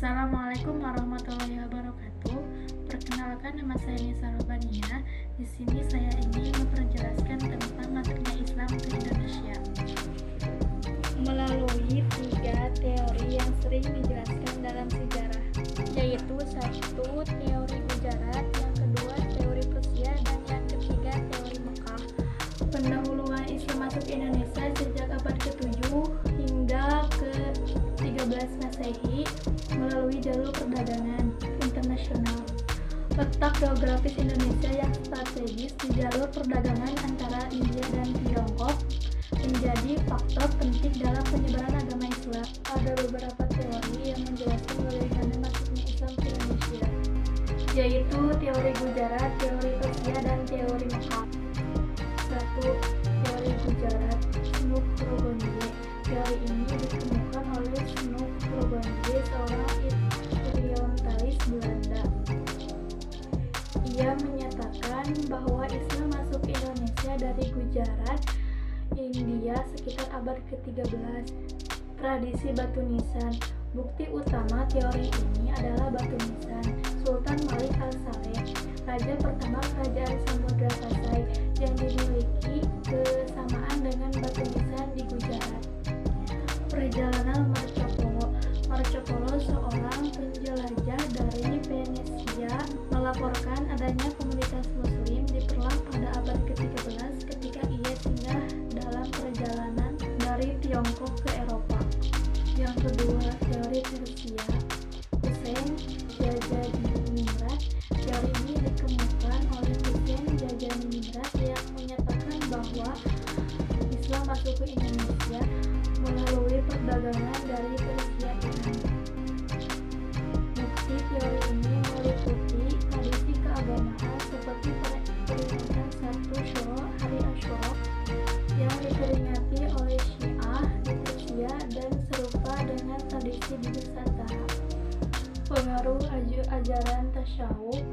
Assalamualaikum warahmatullahi wabarakatuh. Perkenalkan, nama saya Nisa Robania. Di sini saya ingin memperjelaskan tentang masuknya Islam ke Indonesia melalui 3 teori yang sering dijelaskan dalam sejarah, yaitu 1. Teori Gujarat, yang kedua teori Persia, dan yang ketiga teori Mekah. Pendahuluan Islam masuk Indonesia sejak abad ke-7 hingga ke-13 Masehi melalui jalur perdagangan internasional. Letak geografis Indonesia yang strategis di jalur perdagangan antara India dan Tiongkok menjadi faktor penting dalam penyebaran agama Islam. Ada beberapa teori yang menjelaskan bagaimana masuknya Islam ke Indonesia, yaitu teori Gujarat, teori Persia, dan teori Mekah. 1. Teori Gujarat, Snoek Robonje. Teori ini ditemukan oleh Snoek Robonje, seorang orientalis Belanda. Ia menyatakan bahwa Islam masuk ke Indonesia dari Gujarat, India sekitar abad ke-13. Tradisi batu nisan. Bukti utama teori ini adalah batu nisan Sultan Malik al-Saleh, raja pertama kerajaan Samudra Pasai, yang dimiliki kesamaan dengan batu nisan di Gujarat. Perjalanan Marco Polo. Marco Polo, seorang penjelajah dari Venesia, melaporkan adanya komunitas muslim di Perlang pada abad ke-13 ketika ia singgah dalam perjalanan dari Tiongkok ke Eropa. Yang kedua, teori Persia, Husain Jajanimrat. Teori ini dikemukakan oleh Husain Jajanimrat yang menyatakan bahwa Islam masuk ke Indonesia melalui perdagangan dari Persia Iran. Bukti teori ini meliputi tradisi keagamaan seperti peringatan 1 Syuro, hari Asyura, yang diperingati oleh Syiah di Persia dan serupa dengan tradisi di Nusantara. Pengaruh ajaran tasyawuf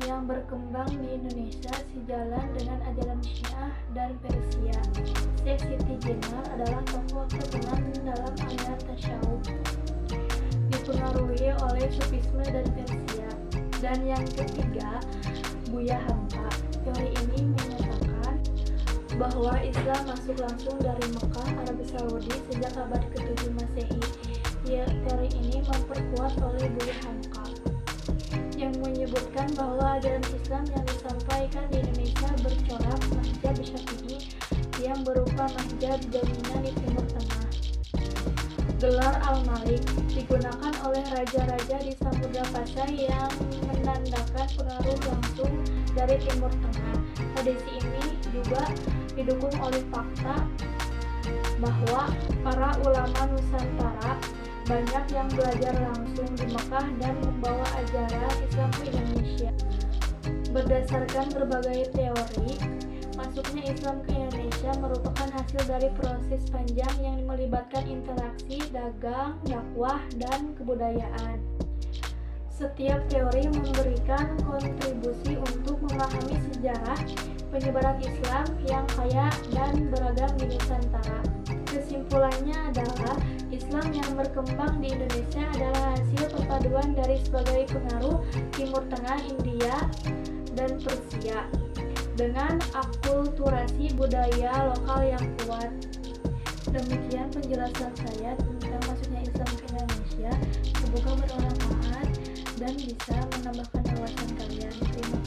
yang berkembang di Indonesia sejalan dengan ajaran Syiah dan Persia. Syekh Siti Jenar adalah tokoh terkenal dalam aliran tasyawuf, dipengaruhi oleh Sufisme dan Persia. Dan yang ketiga, Buya Hamka. Teori ini menyatakan bahwa Islam masuk langsung dari Mekah, Arab Saudi sejak abad ke-7 Masehi. Teori ini memperkuat oleh Buya Hamka, yang menyebutkan bahwa ajaran Islam yang disampaikan di Indonesia bercorak mazhab Syafi'i yang berupa mazhab dominan di Timur Tengah. Gelar Al-Malik digunakan oleh raja-raja di Samudra Pasai yang menandakan pengaruh langsung dari Timur Tengah. Tradisi ini juga didukung oleh fakta bahwa para ulama Nusantara banyak yang belajar langsung di Mekah dan membawa ajaran Islam ke Indonesia. Berdasarkan berbagai teori, masuknya Islam ke Indonesia merupakan hasil dari proses panjang yang melibatkan interaksi, dagang, dakwah, dan kebudayaan. Setiap teori memberikan kontribusi untuk memahami sejarah penyebaran Islam yang kaya dan beragam di Nusantara. Kesimpulannya adalah Islam yang berkembang di Indonesia adalah hasil perpaduan dari sebagai pengaruh Timur Tengah, India, dan Persia dengan akulturasi budaya lokal yang kuat. Demikian penjelasan saya tentang masuknya Islam ke Indonesia. Semoga bermanfaat dan bisa menambahkan wawasan kalian. Terima kasih.